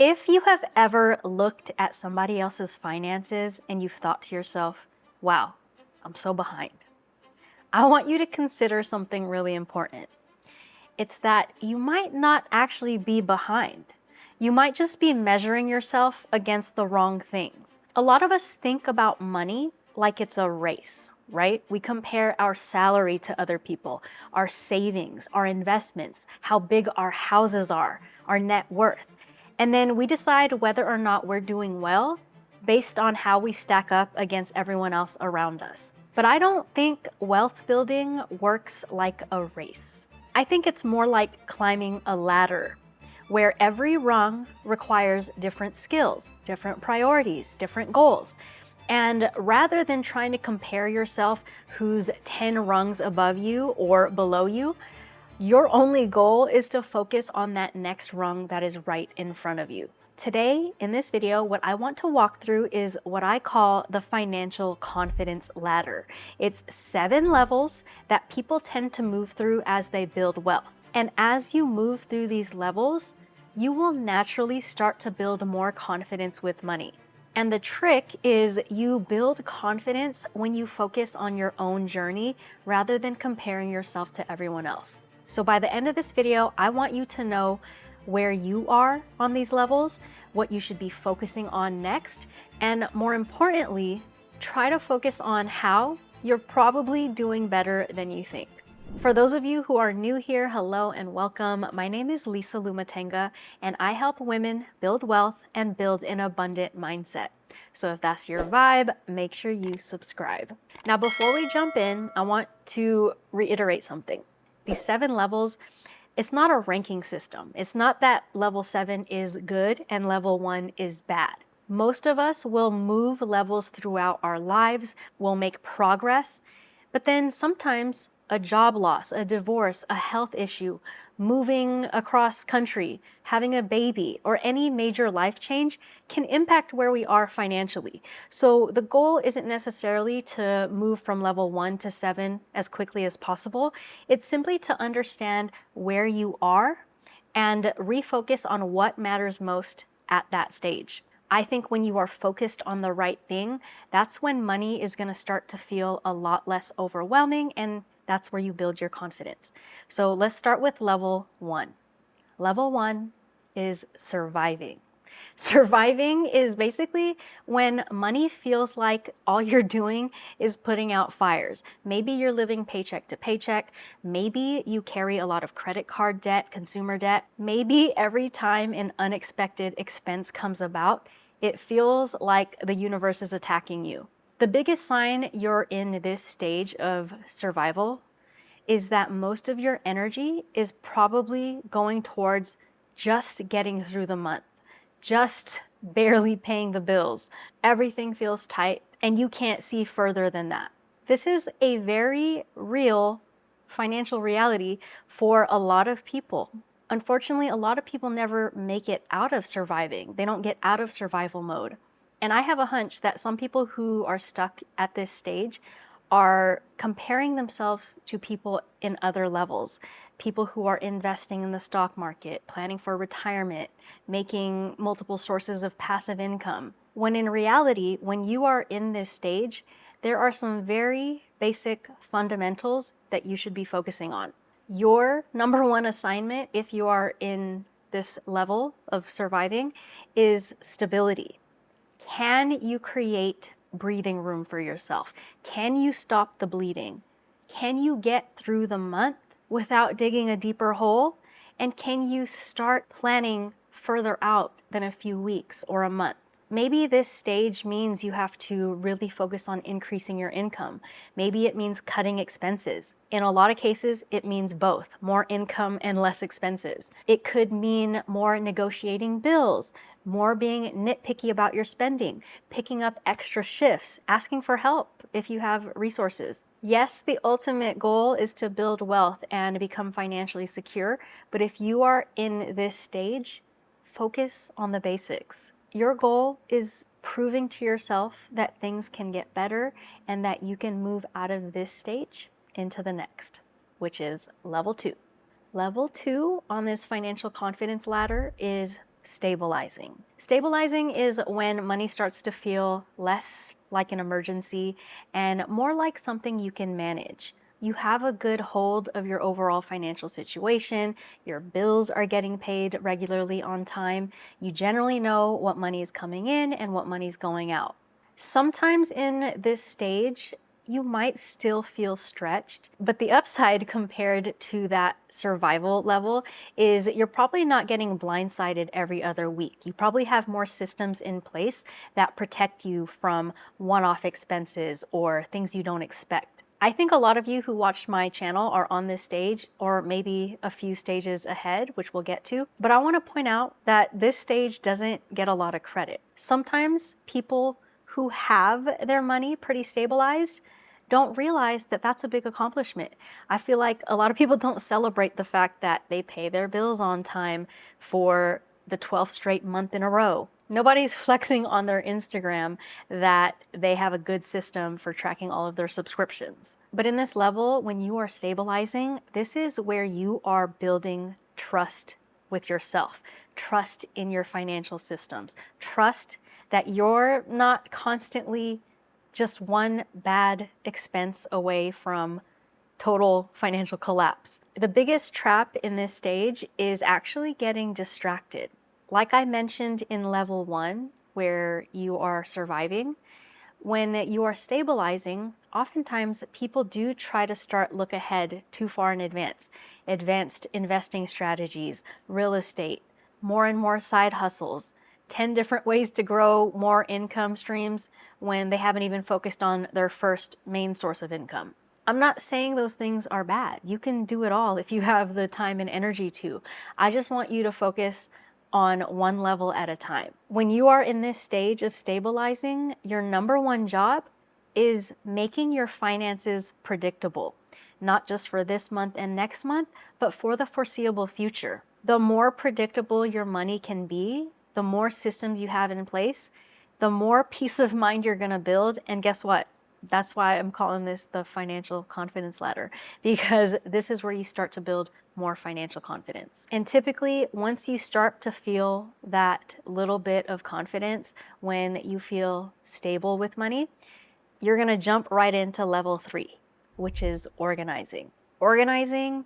If you have ever looked at somebody else's finances and you've thought to yourself, wow, I'm so behind, I want you to consider something really important. It's that you might not actually be behind. You might just be measuring yourself against the wrong things. A lot of us think about money like it's a race, right? We compare our salary to other people, our savings, our investments, how big our houses are, our net worth. And then we decide whether or not we're doing well based on how we stack up against everyone else around us. But I don't think wealth building works like a race. I think it's more like climbing a ladder, where every rung requires different skills, different priorities, different goals. And rather than trying to compare yourself who's 10 rungs above you or below you, your only goal is to focus on that next rung that is right in front of you. Today, in this video, what I want to walk through is what I call the financial confidence ladder. It's 7 levels that people tend to move through as they build wealth. And as you move through these levels, you will naturally start to build more confidence with money. And the trick is you build confidence when you focus on your own journey rather than comparing yourself to everyone else. So by the end of this video, I want you to know where you are on these levels, what you should be focusing on next, and more importantly, try to focus on how you're probably doing better than you think. For those of you who are new here, hello and welcome. My name is Lissa Lumutenga, and I help women build wealth and build an abundant mindset. So if that's your vibe, make sure you subscribe. Now, before we jump in, I want to reiterate something. These 7 levels, it's not a ranking system. It's not that level 7 is good and level 1 is bad. Most of us will move levels throughout our lives, will make progress, but then sometimes a job loss, a divorce, a health issue, moving across country, having a baby, or any major life change can impact where we are financially. So the goal isn't necessarily to move from level 1 to 7 as quickly as possible. It's simply to understand where you are and refocus on what matters most at that stage. I think when you are focused on the right thing, that's when money is going to start to feel a lot less overwhelming, and that's where you build your confidence. So let's start with level 1. Level 1 is surviving. Surviving is basically when money feels like all you're doing is putting out fires. Maybe you're living paycheck to paycheck. Maybe you carry a lot of credit card debt, consumer debt. Maybe every time an unexpected expense comes about, it feels like the universe is attacking you. The biggest sign you're in this stage of survival is that most of your energy is probably going towards just getting through the month, just barely paying the bills. Everything feels tight and you can't see further than that. This is a very real financial reality for a lot of people. Unfortunately, a lot of people never make it out of surviving. They don't get out of survival mode. And I have a hunch that some people who are stuck at this stage are comparing themselves to people in other levels, people who are investing in the stock market, planning for retirement, making multiple sources of passive income. When in reality, when you are in this stage, there are some very basic fundamentals that you should be focusing on. Your number one assignment, if you are in this level of surviving, is stability. Can you create breathing room for yourself? Can you stop the bleeding? Can you get through the month without digging a deeper hole? And can you start planning further out than a few weeks or a month? Maybe this stage means you have to really focus on increasing your income. Maybe it means cutting expenses. In a lot of cases, it means both, more income and less expenses. It could mean more negotiating bills, more being nitpicky about your spending, picking up extra shifts, asking for help if you have resources. Yes, the ultimate goal is to build wealth and become financially secure, but if you are in this stage, focus on the basics. Your goal is proving to yourself that things can get better and that you can move out of this stage into the next, which is level 2. Level 2 on this financial confidence ladder is stabilizing. Stabilizing is when money starts to feel less like an emergency and more like something you can manage. You have a good hold of your overall financial situation, your bills are getting paid regularly on time, you generally know what money is coming in and what money is going out. Sometimes in this stage, you might still feel stretched, but the upside compared to that survival level is you're probably not getting blindsided every other week. You probably have more systems in place that protect you from one-off expenses or things you don't expect. I think a lot of you who watch my channel are on this stage or maybe a few stages ahead, which we'll get to. But I want to point out that this stage doesn't get a lot of credit. Sometimes people who have their money pretty stabilized don't realize that that's a big accomplishment. I feel like a lot of people don't celebrate the fact that they pay their bills on time for the 12th straight month in a row. Nobody's flexing on their Instagram that they have a good system for tracking all of their subscriptions. But in this level, when you are stabilizing, this is where you are building trust with yourself, trust in your financial systems, trust that you're not constantly just one bad expense away from total financial collapse. The biggest trap in this stage is actually getting distracted. Like I mentioned in level 1, where you are surviving, when you are stabilizing, oftentimes people do try to look ahead too far in advance. Advanced investing strategies, real estate, more and more side hustles, 10 different ways to grow more income streams when they haven't even focused on their first main source of income. I'm not saying those things are bad. You can do it all if you have the time and energy to. I just want you to focus on one level at a time. When you are in this stage of stabilizing, your number one job is making your finances predictable, not just for this month and next month, but for the foreseeable future. The more predictable your money can be, the more systems you have in place, the more peace of mind you're gonna build. And guess what? That's why I'm calling this the financial confidence ladder, because this is where you start to build more financial confidence. And typically, once you start to feel that little bit of confidence, when you feel stable with money, you're gonna jump right into level 3, which is organizing. Organizing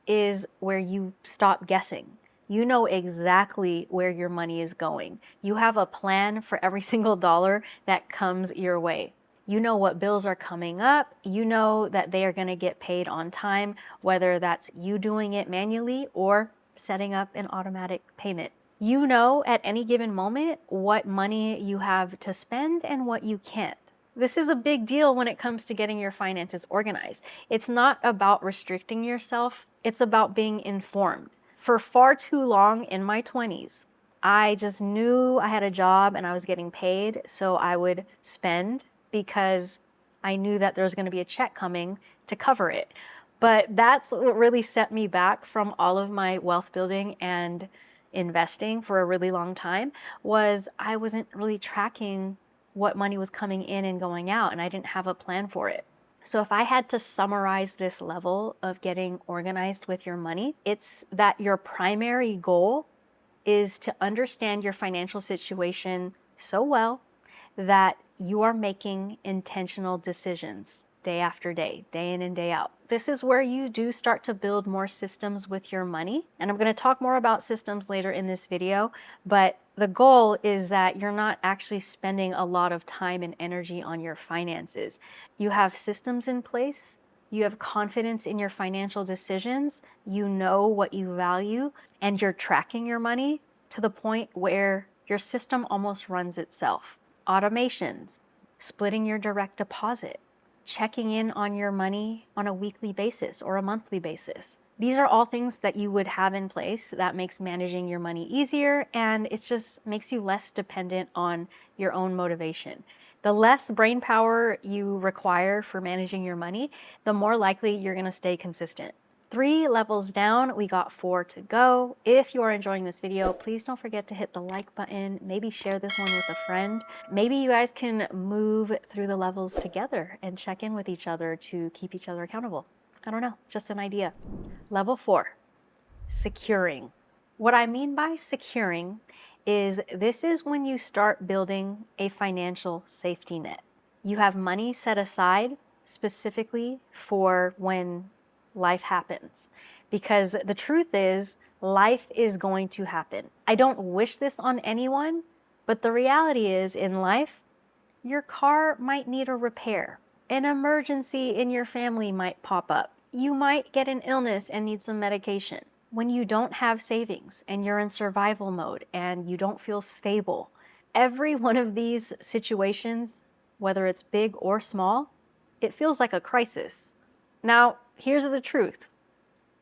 is where you stop guessing. You know exactly where your money is going. You have a plan for every single dollar that comes your way. You know what bills are coming up. You know that they are going to get paid on time, whether that's you doing it manually or setting up an automatic payment. You know at any given moment what money you have to spend and what you can't. This is a big deal when it comes to getting your finances organized. It's not about restricting yourself. It's about being informed. For far too long in my 20s, I just knew I had a job and I was getting paid, so I would spend because I knew that there was going to be a check coming to cover it. But that's what really set me back from all of my wealth building and investing for a really long time, was I wasn't really tracking what money was coming in and going out, and I didn't have a plan for it. So if I had to summarize this level of getting organized with your money, it's that your primary goal is to understand your financial situation so well that you are making intentional decisions day after day, day in and day out. This is where you do start to build more systems with your money. And I'm going to talk more about systems later in this video, but the goal is that you're not actually spending a lot of time and energy on your finances. You have systems in place. You have confidence in your financial decisions. You know what you value, and you're tracking your money to the point where your system almost runs itself. Automations, splitting your direct deposit, checking in on your money on a weekly basis or a monthly basis. These are all things that you would have in place that makes managing your money easier, and it just makes you less dependent on your own motivation. The less brain power you require for managing your money, the more likely you're going to stay consistent. 3 levels down, we got 4 to go. If you are enjoying this video, please don't forget to hit the like button, maybe share this one with a friend. Maybe you guys can move through the levels together and check in with each other to keep each other accountable. I don't know, just an idea. Level 4, securing. What I mean by securing is this is when you start building a financial safety net. You have money set aside specifically for when life happens. Because the truth is, life is going to happen. I don't wish this on anyone, but the reality is in life, your car might need a repair. An emergency in your family might pop up. You might get an illness and need some medication. When you don't have savings and you're in survival mode and you don't feel stable, every one of these situations, whether it's big or small, it feels like a crisis. Now, here's the truth.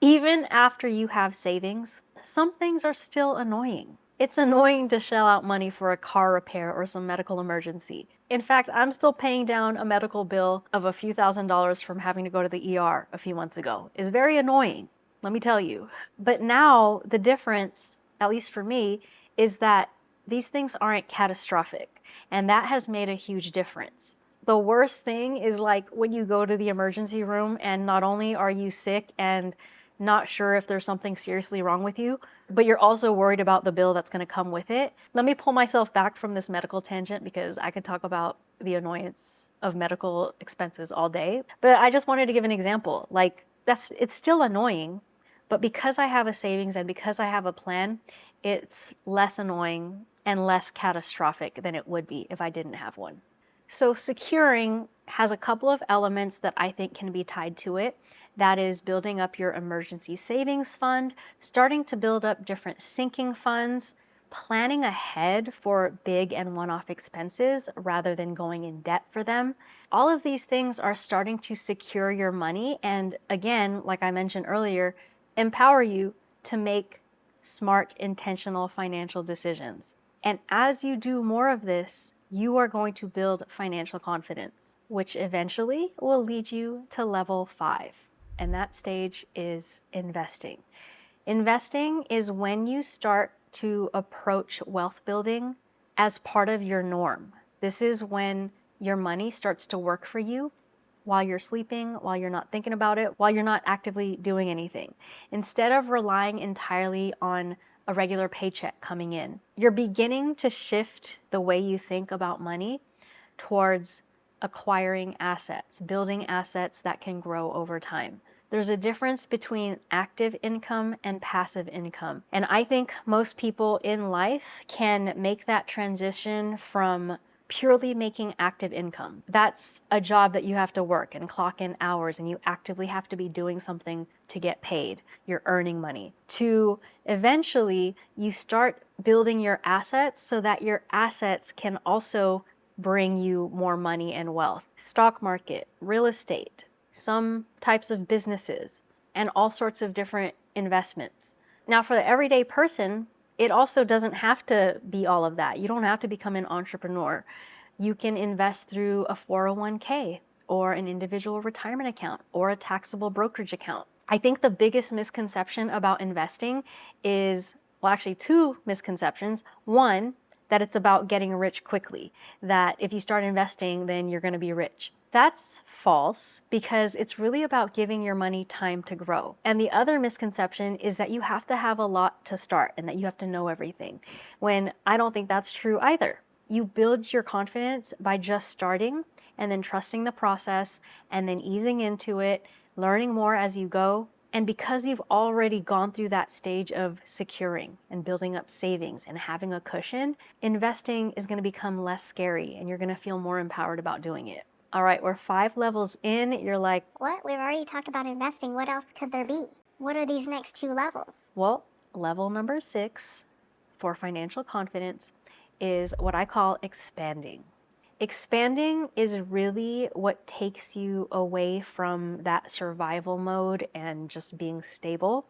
Even after you have savings, some things are still annoying. It's annoying to shell out money for a car repair or some medical emergency. In fact, I'm still paying down a medical bill of a few $1,000s from having to go to the ER a few months ago. It's very annoying, let me tell you. But now the difference, at least for me, is that these things aren't catastrophic, and that has made a huge difference. The worst thing is like when you go to the emergency room and not only are you sick and not sure if there's something seriously wrong with you, but you're also worried about the bill that's going to come with it. Let me pull myself back from this medical tangent because I could talk about the annoyance of medical expenses all day. But I just wanted to give an example. Like it's still annoying, but because I have a savings and because I have a plan, it's less annoying and less catastrophic than it would be if I didn't have one. So securing has a couple of elements that I think can be tied to it. That is building up your emergency savings fund, starting to build up different sinking funds, planning ahead for big and one-off expenses rather than going in debt for them. All of these things are starting to secure your money and, again, like I mentioned earlier, empower you to make smart, intentional financial decisions. And as you do more of this, you are going to build financial confidence, which eventually will lead you to level 5. And that stage is investing. Investing is when you start to approach wealth building as part of your norm. This is when your money starts to work for you while you're sleeping, while you're not thinking about it, while you're not actively doing anything. Instead of relying entirely on a regular paycheck coming in, you're beginning to shift the way you think about money towards acquiring assets, building assets that can grow over time. There's a difference between active income and passive income. And I think most people in life can make that transition from purely making active income. That's a job that you have to work and clock in hours and you actively have to be doing something to get paid. You're earning money. To eventually you start building your assets so that your assets can also bring you more money and wealth. Stock market, real estate, some types of businesses, and all sorts of different investments. Now, for the everyday person, it also doesn't have to be all of that. You don't have to become an entrepreneur. You can invest through a 401k or an individual retirement account or a taxable brokerage account. I think the biggest misconception about investing is, well, actually two misconceptions. One, that it's about getting rich quickly, that if you start investing, then you're going to be rich. That's false because it's really about giving your money time to grow. And the other misconception is that you have to have a lot to start and that you have to know everything, when I don't think that's true either. You build your confidence by just starting and then trusting the process and then easing into it, learning more as you go. And because you've already gone through that stage of securing and building up savings and having a cushion, investing is going to become less scary and you're going to feel more empowered about doing it. All right, we're 5 levels in. You're like, what? We've already talked about investing. What else could there be? What are these next 2 levels? Well, level number 6 for financial confidence is what I call expanding. Expanding is really what takes you away from that survival mode and just being stable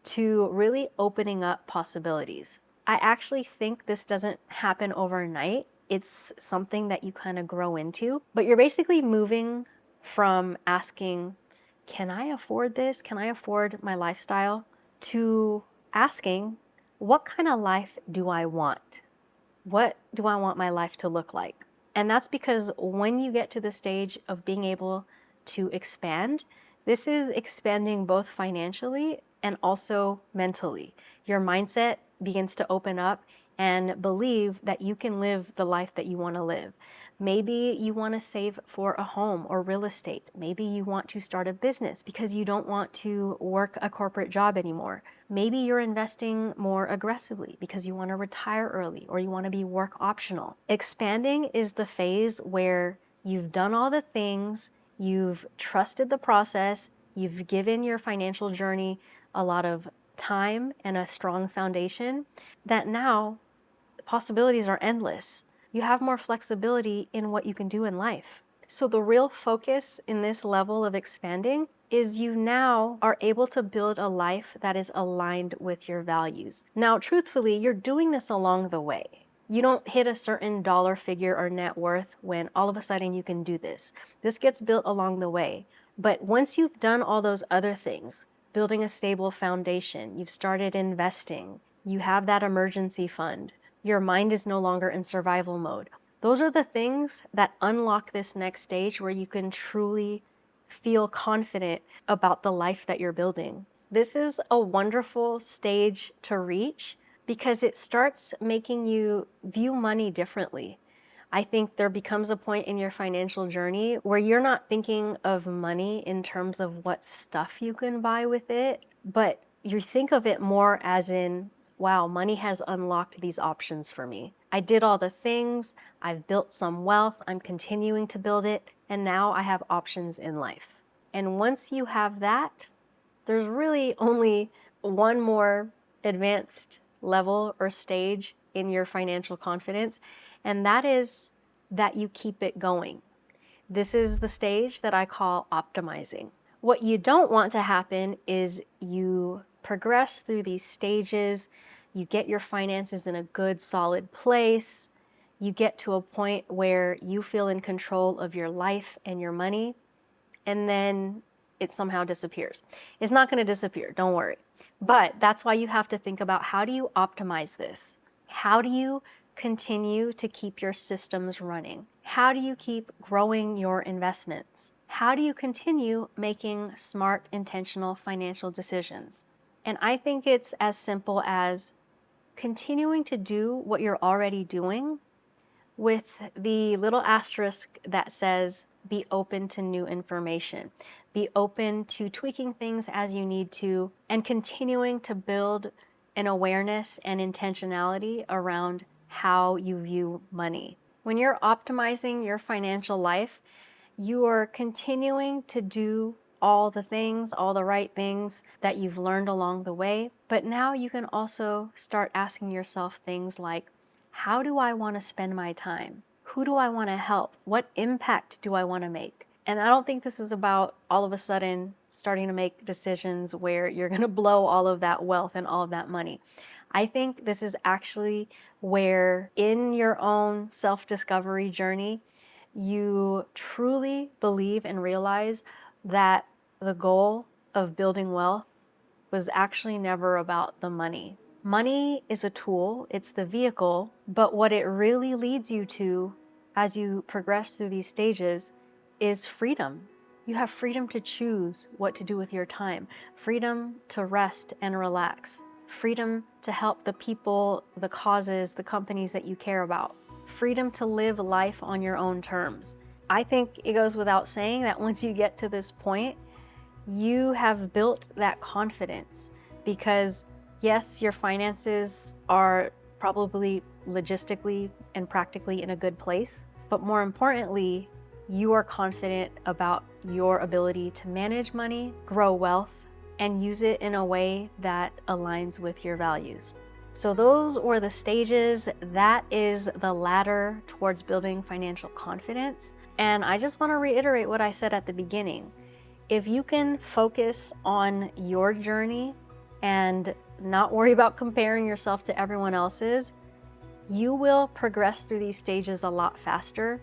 to really opening up possibilities. I actually think this doesn't happen overnight. It's something that you kind of grow into, but you're basically moving from asking, can I afford this? Can I afford my lifestyle? To asking, what kind of life do I want? What do I want my life to look like? And that's because when you get to the stage of being able to expand, this is expanding both financially and also mentally. Your mindset begins to open up and believe that you can live the life that you want to live. Maybe you want to save for a home or real estate. Maybe you want to start a business because you don't want to work a corporate job anymore. Maybe you're investing more aggressively because you want to retire early or you want to be work optional. Expanding is the phase where you've done all the things, you've trusted the process, you've given your financial journey a lot of time and a strong foundation, that now possibilities are endless. You have more flexibility in what you can do in life. So the real focus in this level of expanding is you now are able to build a life that is aligned with your values. Now, truthfully, you're doing this along the way. You don't hit a certain dollar figure or net worth when all of a sudden you can do this. This gets built along the way. But once you've done all those other things, building a stable foundation, you've started investing, you have that emergency fund, your mind is no longer in survival mode. Those are the things that unlock this next stage where you can truly feel confident about the life that you're building. This is a wonderful stage to reach because it starts making you view money differently. I think there becomes a point in your financial journey where you're not thinking of money in terms of what stuff you can buy with it, but you think of it more as in, wow, money has unlocked these options for me. I did all the things, I've built some wealth, I'm continuing to build it, and now I have options in life. And once you have that, there's really only one more advanced level or stage in your financial confidence, and that is that you keep it going. This is the stage that I call optimizing. What you don't want to happen is you progress through these stages, you get your finances in a good, solid place, you get to a point where you feel in control of your life and your money, and then it somehow disappears. It's not going to disappear, don't worry. But that's why you have to think about, how do you optimize this? How do you continue to keep your systems running? How do you keep growing your investments? How do you continue making smart, intentional financial decisions? And I think it's as simple as continuing to do what you're already doing with the little asterisk that says, be open to new information. Be open to tweaking things as you need to, and continuing to build an awareness and intentionality around how you view money. When you're optimizing your financial life, you are continuing to do all the things, all the right things that you've learned along the way. But now you can also start asking yourself things like, how do I want to spend my time? Who do I want to help? What impact do I want to make? And I don't think this is about all of a sudden starting to make decisions where you're going to blow all of that wealth and all of that money. I think this is actually where, in your own self-discovery journey, you truly believe and realize that the goal of building wealth was actually never about the money. Money is a tool, it's the vehicle, but what it really leads you to as you progress through these stages is freedom. You have freedom to choose what to do with your time, freedom to rest and relax, freedom to help the people, the causes, the companies that you care about, freedom to live life on your own terms. I think it goes without saying that once you get to this point, you have built that confidence, because yes, your finances are probably logistically and practically in a good place, but more importantly, you are confident about your ability to manage money, grow wealth, and use it in a way that aligns with your values. So those were the stages. That is the ladder towards building financial confidence. And I just want to reiterate what I said at the beginning. If you can focus on your journey and not worry about comparing yourself to everyone else's, you will progress through these stages a lot faster,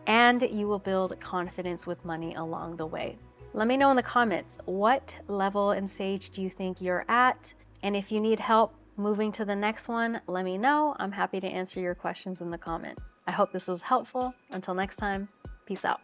and you will build confidence with money along the way. Let me know in the comments, what level and stage do you think you're at? And if you need help moving to the next one, let me know. I'm happy to answer your questions in the comments. I hope this was helpful. Until next time, peace out.